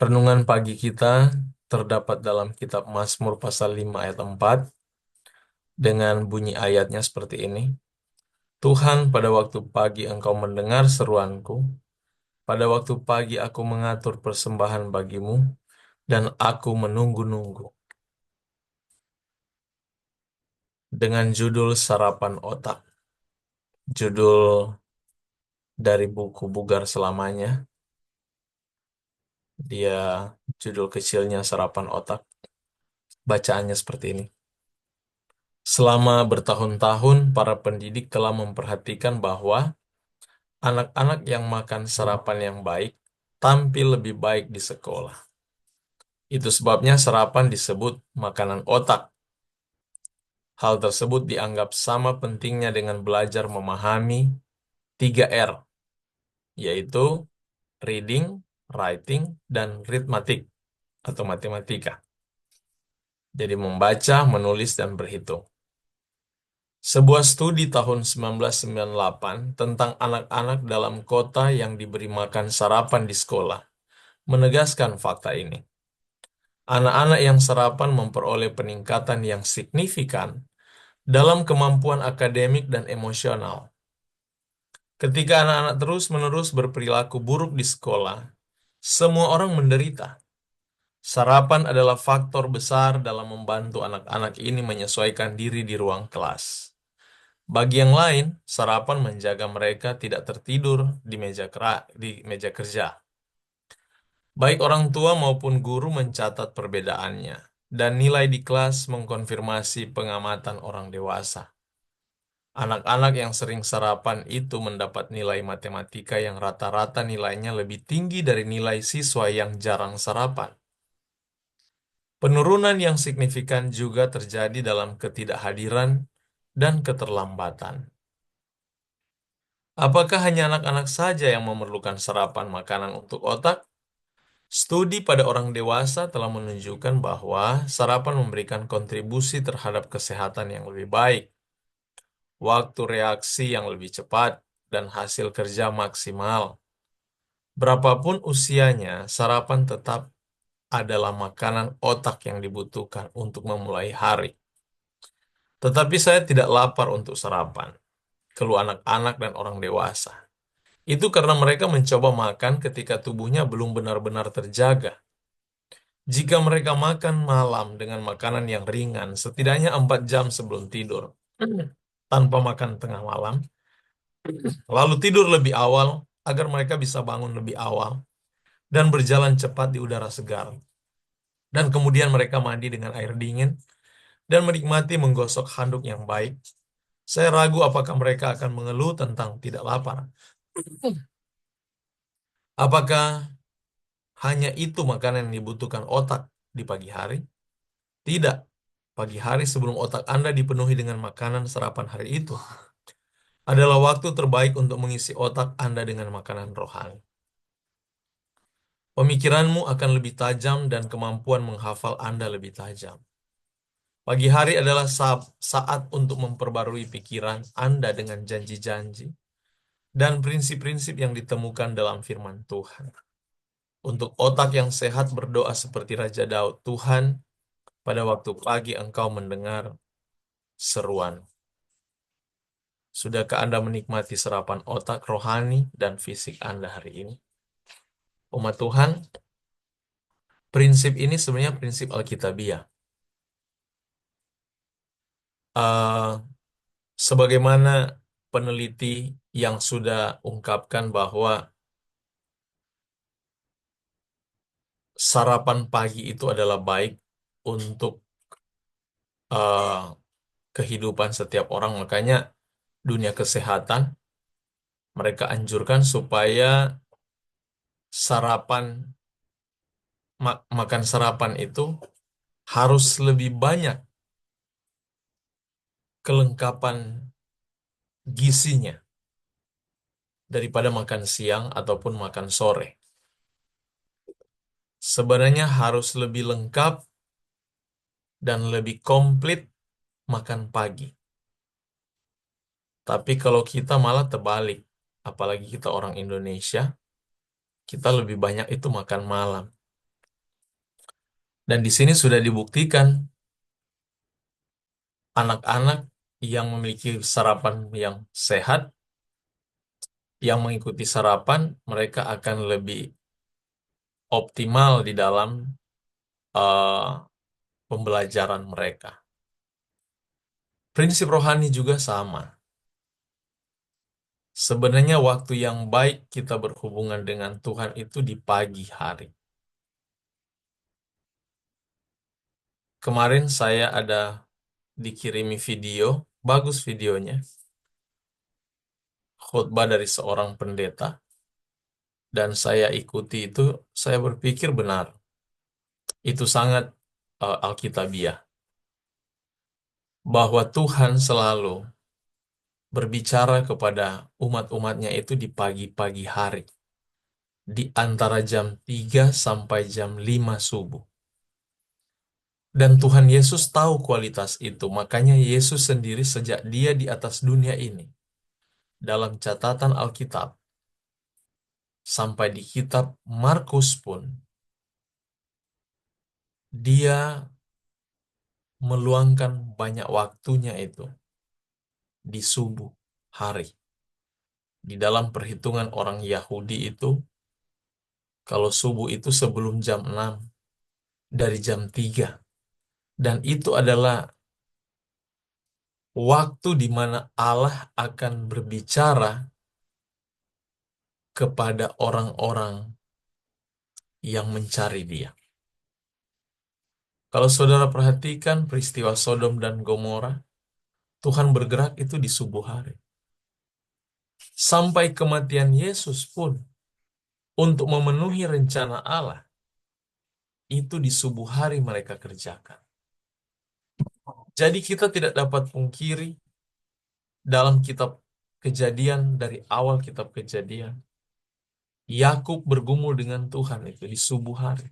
Renungan pagi kita terdapat dalam kitab Mazmur pasal 5 ayat 4 dengan bunyi ayatnya seperti ini. Tuhan, pada waktu pagi Engkau mendengar seruanku, pada waktu pagi aku mengatur persembahan bagimu, dan aku menunggu-nunggu. Dengan judul Sarapan Otak. Judul dari buku Bugar Selamanya. Dia judul kecilnya Sarapan Otak. Bacaannya seperti ini. Selama bertahun-tahun, para pendidik telah memperhatikan bahwa anak-anak yang makan sarapan yang baik tampil lebih baik di sekolah. Itu sebabnya sarapan disebut makanan otak. Hal tersebut dianggap sama pentingnya dengan belajar memahami 3R, yaitu reading, writing, dan arithmetic atau matematika. Jadi membaca, menulis, dan berhitung. Sebuah studi tahun 1998 tentang anak-anak dalam kota yang diberi makan sarapan di sekolah menegaskan fakta ini. Anak-anak yang sarapan memperoleh peningkatan yang signifikan dalam kemampuan akademik dan emosional. Ketika anak-anak terus-menerus berperilaku buruk di sekolah, semua orang menderita. Sarapan adalah faktor besar dalam membantu anak-anak ini menyesuaikan diri di ruang kelas. Bagi yang lain, sarapan menjaga mereka tidak tertidur di meja kerja. Baik orang tua maupun guru mencatat perbedaannya, dan nilai di kelas mengkonfirmasi pengamatan orang dewasa. Anak-anak yang sering sarapan itu mendapat nilai matematika yang rata-rata nilainya lebih tinggi dari nilai siswa yang jarang sarapan. Penurunan yang signifikan juga terjadi dalam ketidakhadiran dan keterlambatan. Apakah hanya anak-anak saja yang memerlukan sarapan makanan untuk otak? Studi pada orang dewasa telah menunjukkan bahwa sarapan memberikan kontribusi terhadap kesehatan yang lebih baik, waktu reaksi yang lebih cepat, dan hasil kerja maksimal. Berapapun usianya, sarapan tetap adalah makanan otak yang dibutuhkan untuk memulai hari. Tetapi saya tidak lapar untuk sarapan, keluh anak-anak dan orang dewasa. Itu karena mereka mencoba makan ketika tubuhnya belum benar-benar terjaga. Jika mereka makan malam dengan makanan yang ringan, setidaknya 4 jam sebelum tidur, tanpa makan tengah malam, lalu tidur lebih awal agar mereka bisa bangun lebih awal dan berjalan cepat di udara segar. Dan kemudian mereka mandi dengan air dingin dan menikmati menggosok handuk yang baik. Saya ragu apakah mereka akan mengeluh tentang tidak lapar. Apakah hanya itu makanan yang dibutuhkan otak di pagi hari? Tidak. Pagi hari sebelum otak Anda dipenuhi dengan makanan sarapan hari itu adalah waktu terbaik untuk mengisi otak Anda dengan makanan rohani. Pemikiranmu akan lebih tajam dan kemampuan menghafal Anda lebih tajam. Pagi hari adalah saat untuk memperbarui pikiran Anda dengan janji-janji dan prinsip-prinsip yang ditemukan dalam firman Tuhan. Untuk otak yang sehat berdoa seperti Raja Daud, Tuhan, pada waktu pagi Engkau mendengar seruan. Sudahkah Anda menikmati sarapan otak rohani dan fisik Anda hari ini? Umat Tuhan, prinsip ini sebenarnya prinsip Alkitabiah. Eh, Sebagaimana peneliti yang sudah ungkapkan bahwa sarapan pagi itu adalah baik untuk eh, kehidupan setiap orang. Makanya dunia kesehatan mereka anjurkan supaya sarapan makan sarapan itu harus lebih banyak kelengkapan gizinya daripada makan siang ataupun makan sore. Sebenarnya harus lebih lengkap dan lebih komplit makan pagi. Tapi kalau kita malah terbalik, apalagi kita orang Indonesia, kita lebih banyak itu makan malam. Dan di sini sudah dibuktikan anak-anak yang memiliki sarapan yang sehat, yang mengikuti sarapan, mereka akan lebih optimal di dalam eh, pembelajaran mereka. Prinsip rohani juga sama. Sebenarnya waktu yang baik kita berhubungan dengan Tuhan itu di pagi hari. Kemarin saya ada dikirimi video, bagus videonya, khutbah dari seorang pendeta, dan saya ikuti itu, saya berpikir benar. Itu sangat alkitabiah, bahwa Tuhan selalu berbicara kepada umat-umatnya itu di pagi-pagi hari, di antara jam 3 sampai jam 5 subuh. Dan Tuhan Yesus tahu kualitas itu, makanya Yesus sendiri sejak dia di atas dunia ini, dalam catatan Alkitab, sampai di kitab Markus pun, dia meluangkan banyak waktunya itu di subuh hari. Di dalam perhitungan orang Yahudi itu, kalau subuh itu sebelum jam 6, dari jam 3. Dan itu adalah waktu di mana Allah akan berbicara kepada orang-orang yang mencari Dia. Kalau saudara perhatikan peristiwa Sodom dan Gomora, Tuhan bergerak itu di subuh hari. Sampai kematian Yesus pun, untuk memenuhi rencana Allah, itu di subuh hari mereka kerjakan. Jadi kita tidak dapat pungkiri dalam kitab Kejadian, dari awal kitab Kejadian, Yakub bergumul dengan Tuhan itu di subuh hari.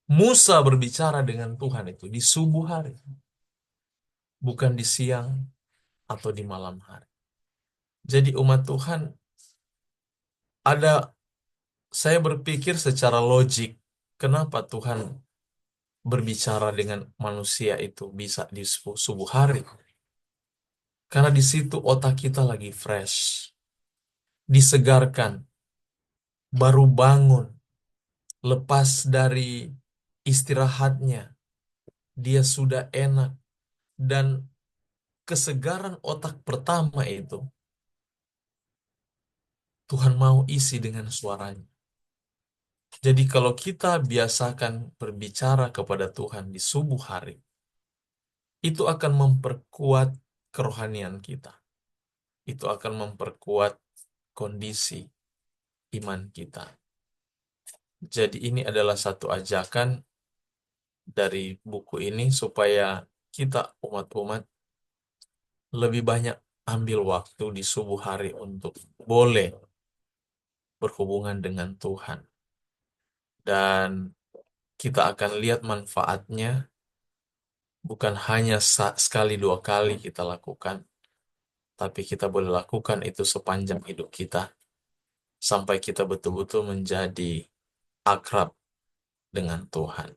Musa berbicara dengan Tuhan itu di subuh hari, bukan di siang atau di malam hari. Jadi umat Tuhan, ada, saya berpikir secara logik, kenapa Tuhan berbicara dengan manusia itu bisa di subuh hari? Karena di situ otak kita lagi fresh, disegarkan, baru bangun, lepas dari istirahatnya, dia sudah enak, dan kesegaran otak pertama itu Tuhan mau isi dengan suaranya. Jadi kalau kita biasakan berbicara kepada Tuhan di subuh hari, itu akan memperkuat kerohanian kita. Itu akan memperkuat kondisi iman kita. Jadi ini adalah satu ajakan dari buku ini supaya kita umat-umat lebih banyak ambil waktu di subuh hari untuk boleh berhubungan dengan Tuhan. Dan kita akan lihat manfaatnya, bukan hanya sekali dua kali kita lakukan, tapi kita boleh lakukan itu sepanjang hidup kita, sampai kita betul-betul menjadi akrab dengan Tuhan.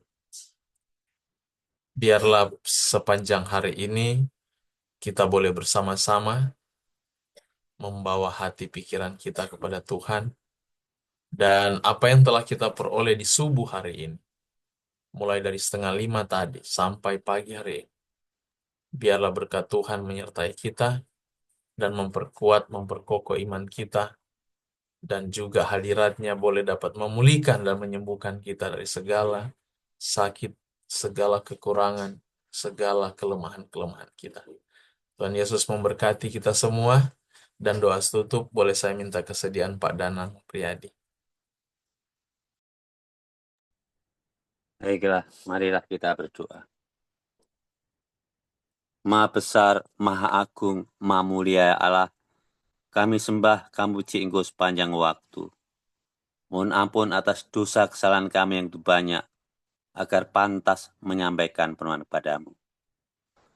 Biarlah sepanjang hari ini kita boleh bersama-sama membawa hati pikiran kita kepada Tuhan, dan apa yang telah kita peroleh di subuh hari ini, mulai dari 4:30 tadi sampai pagi hari ini, biarlah berkat Tuhan menyertai kita dan memperkuat, memperkokoh iman kita, dan juga hadiratnya boleh dapat memulihkan dan menyembuhkan kita dari segala sakit, segala kekurangan, segala kelemahan-kelemahan kita. Tuhan Yesus memberkati kita semua, dan doa tutup boleh saya minta kesediaan Pak Danang Priyadi. Baiklah, marilah kita berdoa. Maha besar, Maha agung, Maha mulia ya Allah, kami sembah, kami puji Engkau sepanjang waktu. Mohon ampun atas dosa kesalahan kami yang banyak, agar pantas menyampaikan permohonan kepadamu.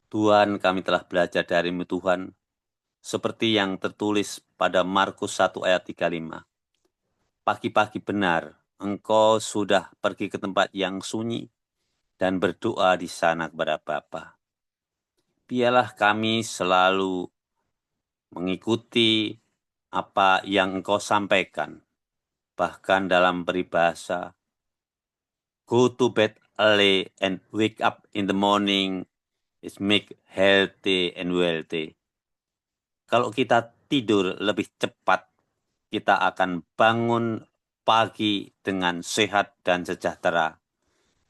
Tuhan, kami telah belajar dari-Mu Tuhan, seperti yang tertulis pada Markus 1 ayat 35. Pagi-pagi benar, Engkau sudah pergi ke tempat yang sunyi dan berdoa di sana kepada Bapa. Biarlah kami selalu mengikuti apa yang Engkau sampaikan, bahkan dalam peribahasa, go to bed early and wake up in the morning is make healthy and wealthy. Kalau kita tidur lebih cepat, kita akan bangun pagi dengan sehat dan sejahtera.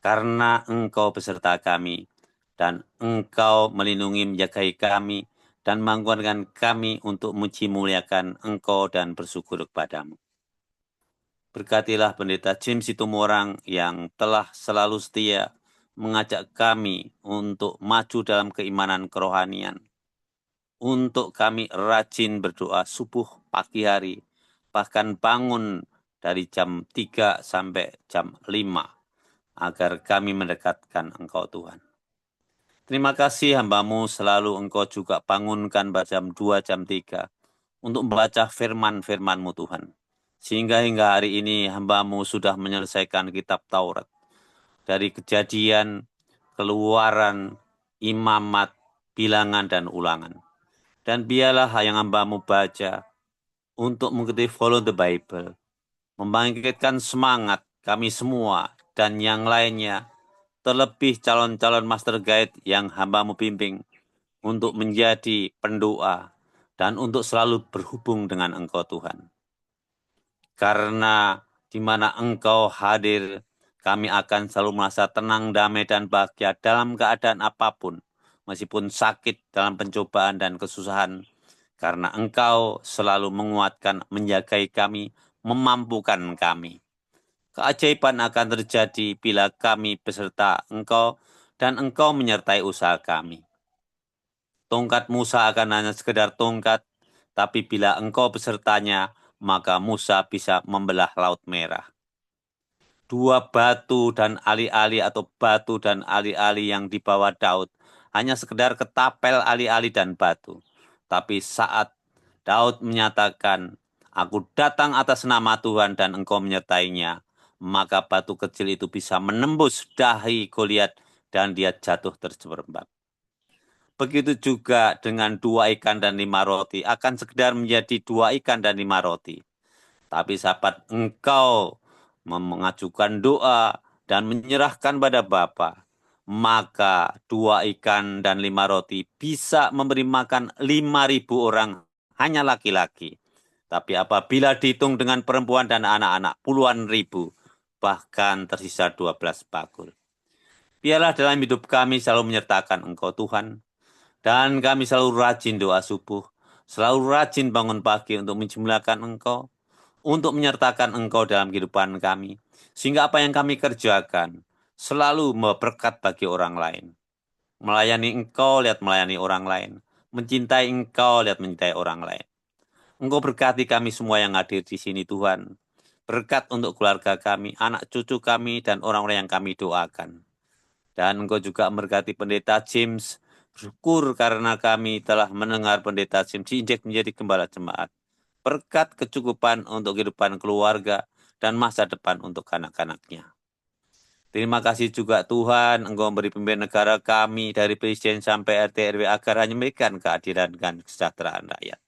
Karena Engkau beserta kami, dan Engkau melindungi menjagai kami, dan menguatkan kami untuk muji muliakan Engkau dan bersyukur kepadamu. Berkatilah Pendeta James Situmorang yang telah selalu setia mengajak kami untuk maju dalam keimanan kerohanian. Untuk kami rajin berdoa subuh pagi hari, bahkan bangun dari jam 3 sampai jam 5, agar kami mendekatkan Engkau Tuhan. Terima kasih hamba-Mu selalu Engkau juga bangunkan pada jam 2, jam 3 untuk membaca firman-firman-Mu Tuhan. Sehingga hingga hari ini hamba-Mu sudah menyelesaikan kitab Taurat. Dari Kejadian, Keluaran, Imamat, Bilangan, dan Ulangan. Dan biarlah yang hamba-Mu baca untuk mengikuti follow the Bible, membangkitkan semangat kami semua dan yang lainnya, terlebih calon-calon master guide yang hamba-Mu bimbing, untuk menjadi pendoa dan untuk selalu berhubung dengan Engkau Tuhan. Karena di mana Engkau hadir, kami akan selalu merasa tenang, damai, dan bahagia dalam keadaan apapun, meskipun sakit dalam pencobaan dan kesusahan, karena Engkau selalu menguatkan, menjagai kami, memampukan kami. Keajaiban akan terjadi bila kami beserta Engkau dan Engkau menyertai usaha kami. Tongkat Musa akan hanya sekedar tongkat, tapi bila Engkau besertanya, maka Musa bisa membelah Laut Merah. Dua batu dan ali-ali atau batu dan ali-ali yang dibawa Daud hanya sekedar ketapel ali-ali dan batu. Tapi saat Daud menyatakan, "Aku datang atas nama Tuhan dan Engkau menyertainya," maka batu kecil itu bisa menembus dahi Goliat dan dia jatuh terjerembab. Begitu juga dengan 2 ikan dan 5 roti, akan sekedar menjadi 2 ikan dan 5 roti. Tapi sahabat, engkau mengajukan doa dan menyerahkan pada Bapa, maka 2 ikan dan 5 roti bisa memberi makan 5.000 orang, hanya laki-laki. Tapi apabila dihitung dengan perempuan dan anak-anak, puluhan ribu, bahkan tersisa 12 bakul. Biarlah dalam hidup kami selalu menyertakan Engkau Tuhan, dan kami selalu rajin doa subuh, selalu rajin bangun pagi untuk menjumlahkan Engkau, untuk menyertakan Engkau dalam kehidupan kami, sehingga apa yang kami kerjakan selalu berkat bagi orang lain. Melayani Engkau, lihat melayani orang lain. Mencintai Engkau, lihat mencintai orang lain. Engkau berkati kami semua yang hadir di sini, Tuhan. Berkat untuk keluarga kami, anak cucu kami, dan orang-orang yang kami doakan. Dan Engkau juga memberkati Pendeta James. Bersyukur karena kami telah mendengar Pendeta James diinjak menjadi gembala jemaat. Berkat kecukupan untuk kehidupan keluarga dan masa depan untuk anak-anaknya. Terima kasih juga Tuhan, Engkau memberi pemimpin negara kami dari Presiden sampai RT RW agar hanya memberikan keadilan dan kesejahteraan rakyat.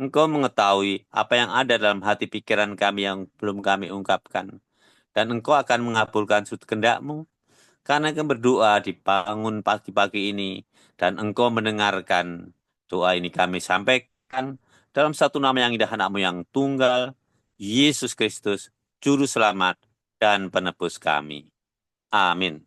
Engkau mengetahui apa yang ada dalam hati pikiran kami yang belum kami ungkapkan. Dan Engkau akan mengabulkan sudut kehendak-Mu. Karena kami berdoa dibangun pagi-pagi ini, dan Engkau mendengarkan doa ini kami sampaikan dalam satu nama yang indah, anak-Mu yang tunggal, Yesus Kristus, Juru Selamat dan Penebus kami. Amin.